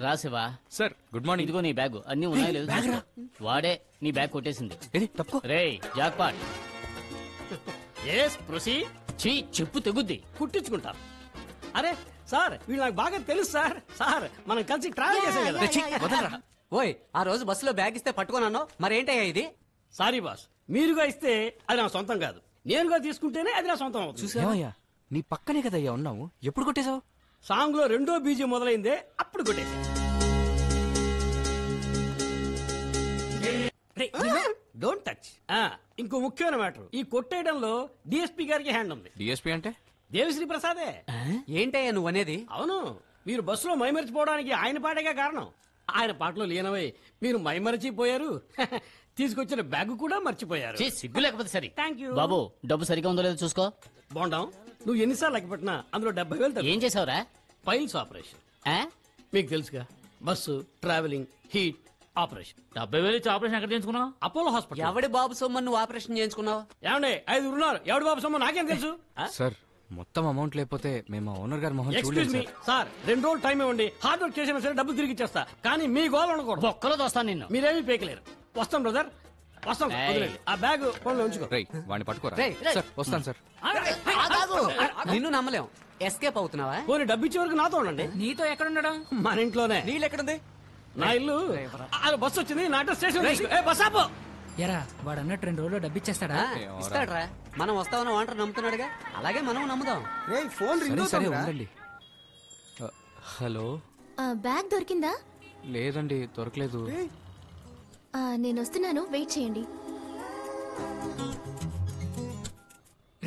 రాసివా sir good morning. ఇదిగో నీ bag అన్ని ఉన్నాయో లేదు చూసుకో. వాడే నీ బ్యాగ్ కొట్టేసింది. తప్పుకో. రేయ్ జాక్పాట్. ఎస్ ప్రొసీ. చీ చెప్పు తెగుద్ది. కుట్టించుకుంటాం. అరే సార్ వీళ్ళు నాకు బాగా తెలుసు సార్. సార్ మనం కలిసి ట్రావెల్ చేసాం కదా. ఓయ్ ఆ రోజు బస్సులో బ్యాగ్ ఇస్తే పట్టుకోనన్నావు, మరేంటయ్యా ఇది? సారీ బాస్, మీరుగా ఇస్తే అది నా సొంతం కాదు, నేనుగా తీసుకుంటేనే అది నా సొంతం అవుతుంది. చూసావయ్యా నీ పక్కనే కదయ్యా ఉన్నావు, ఎప్పుడు కొట్టేశావు? సాంగ్ లో రెండో బీజం మొదలైందే అప్పుడు కొట్టేసా. Don't touch. ఇంకో ముఖ్యమైన మ్యాటర్, ఈ కొట్టేయడంలో డిఎస్పీ గారికి హ్యాండ్ ఉంది. డిఎస్పీ అంటే? దేవిశ్రీ ప్రసాదే. ఏంటయ్యా నువ్వు అనేది? అవును, మీరు బస్సులో మైమరిచిపోవడానికి ఆయన పాటేగా కారణం. ఆయన పాటలో లీనమై మీరు మైమరిచిపోయారు, తీసుకొచ్చిన బ్యాగ్ కూడా మర్చిపోయారు. చీ సిగ్గు లేకపోతే సరే. థ్యాంక్ యూ బాబు డబ్బు సరిగా ఉందో లేదో చూసుకో. బాగుంటాం. నువ్వు ఎన్నిసార్లు లెక్క పెట్టినా అందులో 70,000 ఏం చేసావురా? Files operation. ఆ? మీకు తెలుసుగా, బస్సు ట్రావెలింగ్ హీట్ ఆపరేషన్. 70,000 ఇచ్చి ఆపరేషన్ ఎక్కడ చేయించుకున్నావు? Apollo hospital. ఎవడి బాబు సొమ్మని నువ్వు ఆపరేషన్ చేయించుకున్నావు? ఏమండి 5 ఉన్నారు, ఎవడు బాబు సొమ్ము నాకేం తెలుసు? సార్ మొత్తం అమౌంట్ లేకపోతే మేము ఓనర్ గారి మొహం ఎక్స్క్యూజ్ మీ చూడలేదు సార్, 2 రోజులు టైం ఇవ్వండి, హార్డ్ వర్క్ చేసినా సరే డబ్బులు తిరిగి ఇచ్చేస్తా. కానీ మీ గోల్ ఉండకూడదు. ఒక్కలో దోస్తాను నిన్ను. మీరేమీ పేకలేరు. వస్తాం బ్రదర్, వస్తాం. ఏయ్. వదిలేండి. ఆ బ్యాగ్ ఫోన్లో ఉంచుకో. రై వాడిని పట్టుకోరా. రేయ్, సార్ వస్తాను సార్. నిన్ను నమ్మలేం. ఎస్కేప్ అవుతున్నావా? పోనీ డబ్బు ఇచ్చే వరకు నాతో ఉండండి. నీతో ఎక్కడున్నాడు? మన ఇంట్లోనే. నీళ్ళు ఎక్కడుంది? నా ఇల్లు బస్సు వచ్చింది, నా అడ్రస్ స్టేషన్. బస్ ఆపు. ఎరా వాడు అన్నట్టు 2 రోజుల్లో డబ్బిచ్చేస్తాడా? ఇస్తాడ్రా. మనం వస్తామని వాంటర్ నమ్ముతున్నాడుగా, అలాగే మనం నమ్ముదాం. సరే సరే ఉండండి. హలో. బ్యాగ్ దొరికిందా? లేదండి దొరకలేదు. నేను వస్తున్నాను, వెయిట్ చేయండి.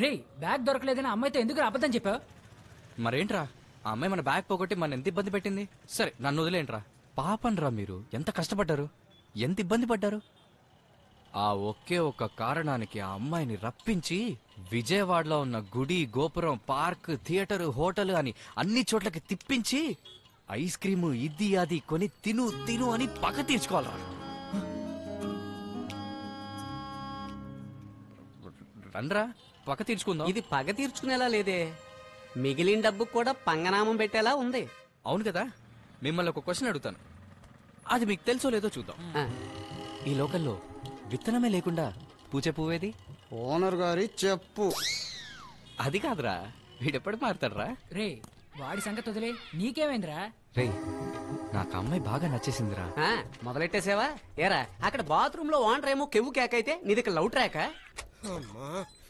రేయ్ బ్యాగ్ దొరకలేదని అమ్మాయితో ఎందుకు అబద్ధం చెప్పావు? మరేంట్రా ఆ అమ్మాయి మన బ్యాగ్ పోగొట్టి మన ఎంత ఇబ్బంది పెట్టింది. సరే నన్ను వదిలేంట్రా. పాపండ్రా మీరు ఎంత కష్టపడ్డారు, ఎంత ఇబ్బంది పడ్డారు. ఆ ఒకే ఒక్క కారణానికి ఆ అమ్మాయిని రప్పించి విజయవాడలో ఉన్న గుడి, గోపురం, పార్క్, థియేటర్, హోటల్ అని అన్ని చోట్లకి తిప్పించి ఐస్ క్రీము ఇది అది కొని తిను తిను అని పగ తీర్చుకోవాలరా. రండ్రా పగ తీర్చుకుందాం. ఇది పగ తీర్చుకునేలా లేదే, మిగిలిన డబ్బు కూడా పంగనామం పెట్టేలా ఉంది. అవును కదా. మిమ్మల్ని ఒక క్వశ్చన్ అడుగుతాను, అది మీకు తెలుసో లేదో చూద్దాం. ఆ, ఈ లోకల్లో విత్తనమే లేకుండా పూచే పువ్వేది? ఓనర్ గారి చెప్పు. అది కాదురా, వీడెప్పుడు మారుతాడ్రా. రే వాడి సంగతి వదిలే, నీకేమైందిరా? రేయ్ నాకు అమ్మాయి బాగా నచ్చేసిందిరా. ఆ, మొదలెట్టేసావా? ఏరా అక్కడ బాత్రూమ్ లో వాంటర్ ఏమో కెవ్వు కేక్ అయితే నీది ఇక్కడ లవ్ ట్రాక్.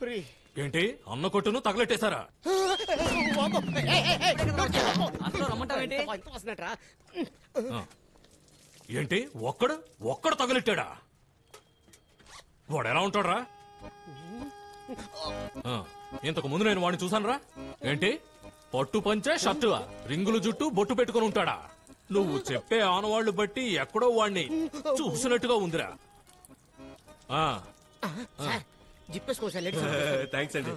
ఫ్రీ ఏంటి అన్న కొట్టును తగలెట్టేశారా? ఏంటి ఒక్కడు తగలెట్టాడా? వాడు ఎలా ఉంటాడురా? ఇంతకు ముందు నేను వాడిని చూసానురా. ఏంటి పట్టు పంచే షర్టు, రింగులు జుట్టు, బొట్టు పెట్టుకుని ఉంటాడా? నువ్వు చెప్పే ఆనవాళ్లు బట్టి ఎక్కడో వాడిని చూసినట్టుగా ఉందిరా. థ్యాంక్స్ అండి.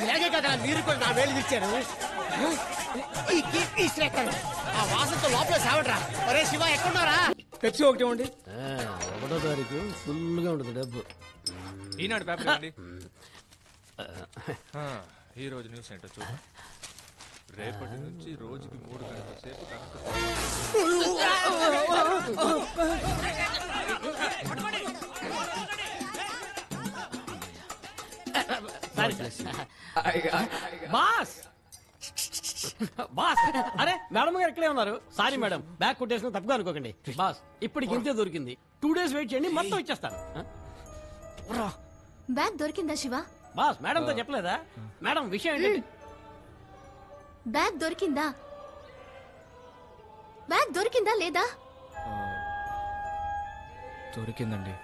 ఇలాగే కదా మీరు కూడా నా వేలు ఇచ్చారు. ఆ వాసనతో లోపల సావడరా. ఒరే శివ ఎక్కడున్నారా? పెప్సీ ఒకటి ఇవ్వండి. 1వ తారీఖు ఫుల్ గా ఉంటుంది డబ్బు. ఈనాడు పేపర్ అండి. ఈ రోజు న్యూస్ ఏంటో చూద్దాం. రేపటి నుంచి రోజుకి 3 గంటల సేపు బాస్ బాస్, అరే మేడం గారు ఇక్కడే ఉన్నారు. సారీ మేడం, బ్యాగ్ కొట్టేసిన తప్పుగా అనుకోకండి. బాస్ ఇప్పటికి ఇంతే దొరికింది, 2 days వెయిట్ చేయండి, మొత్తం ఇచ్చేస్తాను. బ్యాగ్ దొరికిందా శివ? బాస్ మేడంతో చెప్పలేదా? మేడం విషయం ఏంటంటే, బ్యాగ్ దొరికిందా? బ్యాగ్ దొరికిందా లేదా? దొరికిందండి.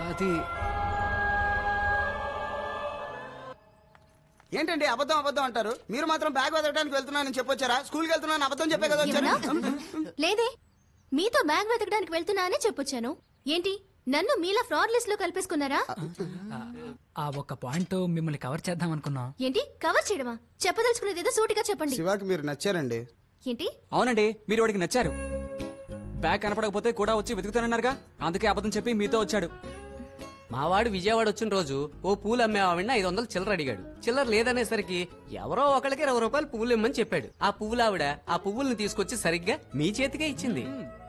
అది ఏంటండి అబద్ధం అబద్ధం అంటారు? మీరు మాత్రం బ్యాగ్ వదలడానికి వెళ్తున్నానని చెప్పొచ్చారా? స్కూల్కి వెళ్తున్నాను అబద్ధం చెప్పే కదా వచ్చారు. లేదే, మీతో బ్యాగ్ వెతకడానికి వెళ్తున్నా అని చెప్పొచ్చాను. ఏంటి నన్ను మీలా ఫ్రాడ్ లిస్ట్ లో కల్పేసుకున్నారా? ఆ ఒక్క పాయింట్ తో మిమ్మల్ని కవర్ చేద్దాం అనుకున్నాం. ఏంటి కవర్ చేయడమా? చెప్పదలుచుకునేది ఏదో సూటిగా చెప్పండి. శివాకి మీరు నచ్చారండి. ఏంటి? అవునండి, మీరు వాడికి నచ్చారు. బ్యాగ్ కనపడకపోతే కూడా వచ్చి వెతుకుతానన్నారుగా, అందుకే అబద్ధం చెప్పి మీతో వచ్చాడు. మావాడు విజయవాడ వచ్చిన రోజు ఓ పూలు అమ్మే ఆవిడ 500 చిల్లర అడిగాడు. చిల్లర లేదనేసరికి ఎవరో ఒకళ్ళకి 20 రూపాయలు పువ్వులు ఇమ్మని చెప్పాడు. ఆ పువ్వులు ఆవిడ ఆ పువ్వుల్ని తీసుకొచ్చి సరిగ్గా మీ చేతికే ఇచ్చింది.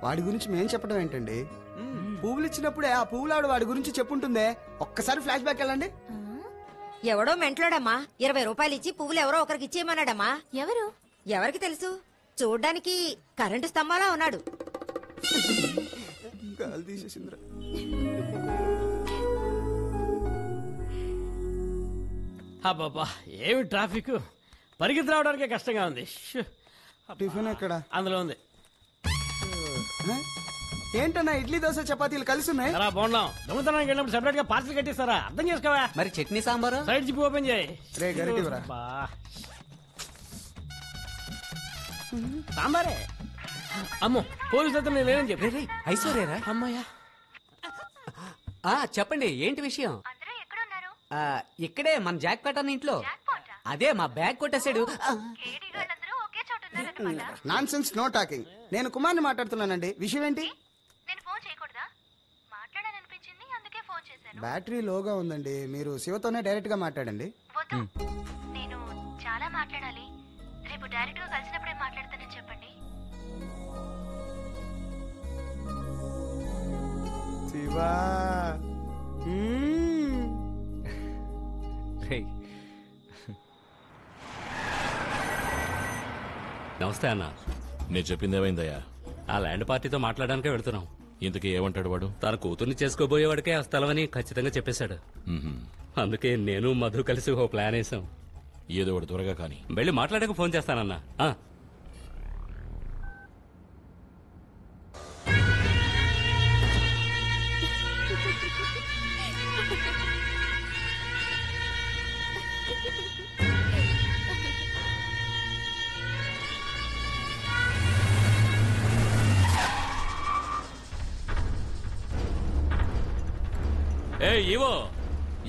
వాడి గురించి మేం చెప్పడం ఏంటండి? పువ్వులు ఇచ్చినప్పుడే ఆ పువ్వులాడు వాడి గురించి చెప్పుంటుందే. ఒక్కసారి ఫ్లాష్ బ్యాక్ వెళ్ళండి. ఎవడో మెంట్లాడమ్మా 20 రూపాయలు ఇచ్చి పువ్వులు ఎవరో ఒకరికి ఇచ్చేయమన్నాడమ్మా. ఎవరు? ఎవరికి తెలుసు, చూడ్డానికి కరెంటు స్తంభాలా ఉన్నాడు. గాలి తీసేసిందిరా. అబ్బాబా ఏమి ట్రాఫిక్, పరిగెత్తి రావడానికే కష్టంగా ఉంది. ష్. టిఫిన్ ఎక్కడ? అందులో ఉంది. ఏంటన్నా ఇడ్లీ దోశ చపాతీలు కలిసి ఉన్నాయి? అలా బాగున్నాం. దొంగతనానికి వెళ్ళినప్పుడు సెపరేట్ గా పార్సల్ కట్టిస్తారా? అర్థం చేసుకోవా. మరి chutney sambar side zip open చేయి. రే గరిటివరా. అబ్బా. సాంబారే. అమ్మో పోలీసులతో నేను లేనని చెప్పి. ఐశ్వర్యరా? అమ్మాయ్యా. చెప్పండి ఏంటి విషయం? ఇక్కడే మన జాక్ పేట అన్న ఇంట్లో. అదే మా బ్యాగ్ కొట్టేశాడు. Nonsense no talking. నేను కుమార్ని మాట్లాడుతున్నానండి. విషయం ఏంటి? బ్యాటరీ లోగా ఉందండి. మీరు శివతోనే డైరెక్ట్ గా మాట్లాడండి. నేను చాలా మాట్లాడాలి. రేపు డైరెక్ట్ గా కలిసినప్పుడే మాట్లాడతానని చెప్పండి. శివా. నమస్తే అన్న. నేను చెప్పింది ఏమైందయ్యా? ఆ ల్యాండ్ పార్టీతో మాట్లాడడానికే వెళ్తున్నాం. ఇంతకీ ఏమంటాడు వాడు? తన కూతుర్ని చేసుకోబోయేవాడికే ఆ స్థలమని ఖచ్చితంగా చెప్పేశాడు. అందుకే నేను మధు కలిసి ఓ ప్లాన్ వేసాం. ఏదో ఒకటి త్వరగా కానీ. వెళ్ళి మాట్లాడాక ఫోన్ చేస్తానన్నా. ఏ ఈవో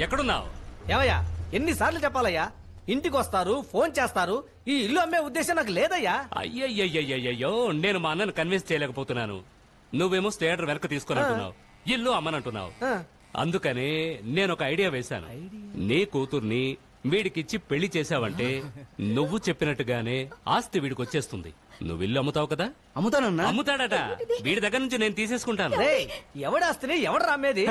ఎక్కడున్నావు? ఏవయ్యా ఎన్నిసార్లు చెప్పాలయ్యా? ఇంటికి వస్తారు, ఫోన్ చేస్తారు. ఈ ఇల్లు అమ్మే ఉద్దేశం నాకు లేదయ్యా. అయ్యయ్యయ్యో, నేను మా అన్నను కన్విన్స్ చేయలేకపోతున్నాను. నువ్వేమో స్టేటర్ వెనక్కి తీసుకొని అంటున్నావు, ఇల్లు అమ్మనంటున్నావు. అందుకనే నేను ఒక ఐడియా వేశాను. నీ కూతుర్ని వీడికిచ్చి పెళ్లి చేశావంటే నువ్వు చెప్పినట్టుగానే ఆస్తి వీడికి వచ్చేస్తుంది. నువ్వు ఇల్లు అమ్ముతావు కదా? అమ్ముతానన్నా. అమ్ముతాడట. వీడి దగ్గర నుంచి నేను తీసేసుకుంటాను. ఎవడ ఆస్తిని ఎవడు అమ్మేది?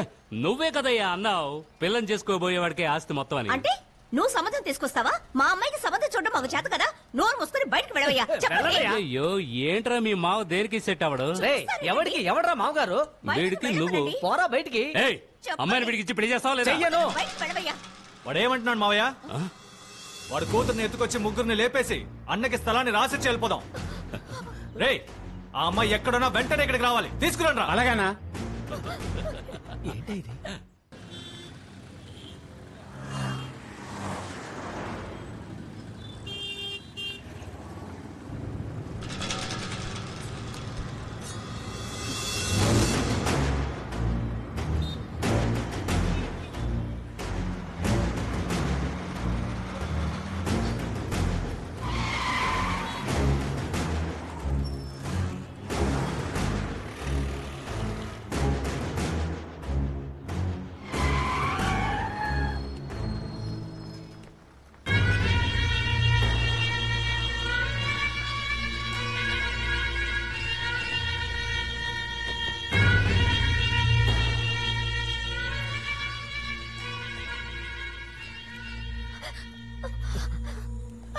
నువ్వే కదయ్యా అన్నావు పిల్లని చేసుకోబోయేవాడికే ఆస్తి మొత్తం అని. అంటే నువ్వు సంబంధం తీసుకొస్తావా? మా అమ్మాయికి సంబంధం చూడడం మాకు చేత కదా. నోరు మూసుకొని బయటకు వెళ్ళవయ్యా. అయ్యో ఏంట్రా మీ మావ దేనికి సెట్ అవడు? ఎవడికి ఎవడరా మావగారు? వీడికి నువ్వు పోరా బయటికి. అమ్మాయిని వీడికి ఇచ్చి పెళ్లి చేస్తావా లేదా? చెయ్యను. వాడు ఏమంటున్నాడు మావయ్య? వాడు కూతుర్ని ఎత్తుకొచ్చి ముగ్గురిని లేపేసి అన్నకి స్థలాన్ని రాసిచ్చి వెళ్ళిపోదాం. రే ఆ అమ్మాయి ఎక్కడున్నా వెంటనే ఇక్కడికి రావాలి. తీసుకురండి. అలాగానా?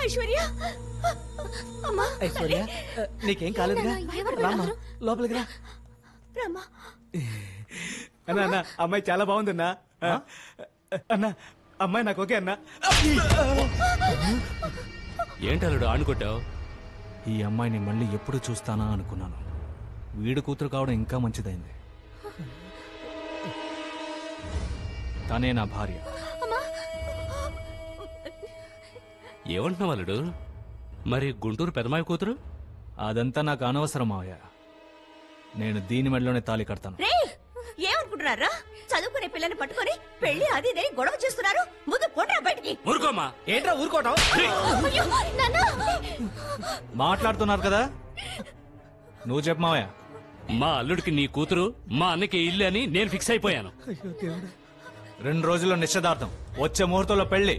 ఐశ్వర్య, అమ్మా. ఐశ్వర్య నీకేం కాలేదుగా? రామ్మా లోపలికి రా. రామ్మా. అన్నా అన్న అమ్మాయి చాలా బాగుందన్నా. అన్న అమ్మాయి నాకు ఓకే అన్నా. ఏంటల్లుడు ఆనుకుంటావు? ఈ అమ్మాయిని మళ్ళీ ఎప్పుడు చూస్తానా అనుకున్నాను. వీడు కూతురు కావడం ఇంకా మంచిదైంది. తనే నా భార్య. ఏమంటున్నావు అల్లుడు? మరి గుంటూరు పెదమాయి కూతురు? అదంతా నాకు అనవసరం మావయ్య. నేను దీని మెడలోనే తాళి కడతాను. ఏమనుకుంటున్నారా? చదువుకునే పిల్లని పట్టుకొని పెళ్లి అది ఇదే గొడవ చేస్తున్నారు. ముందు పోటా బయటికి. ఊరుకోమా. ఏంట్రా ఊరుకోవటం? మాట్లాడుతున్నారు కదా, నువ్వు చెప్పు మావయ్య. మా అల్లుడికి నీ కూతురు మా అన్నకి ఇల్లు అని నేను ఫిక్స్ అయిపోయాను. 2 రోజుల్లో నిశ్చితార్థం, వచ్చే ముహూర్తంలో పెళ్లి.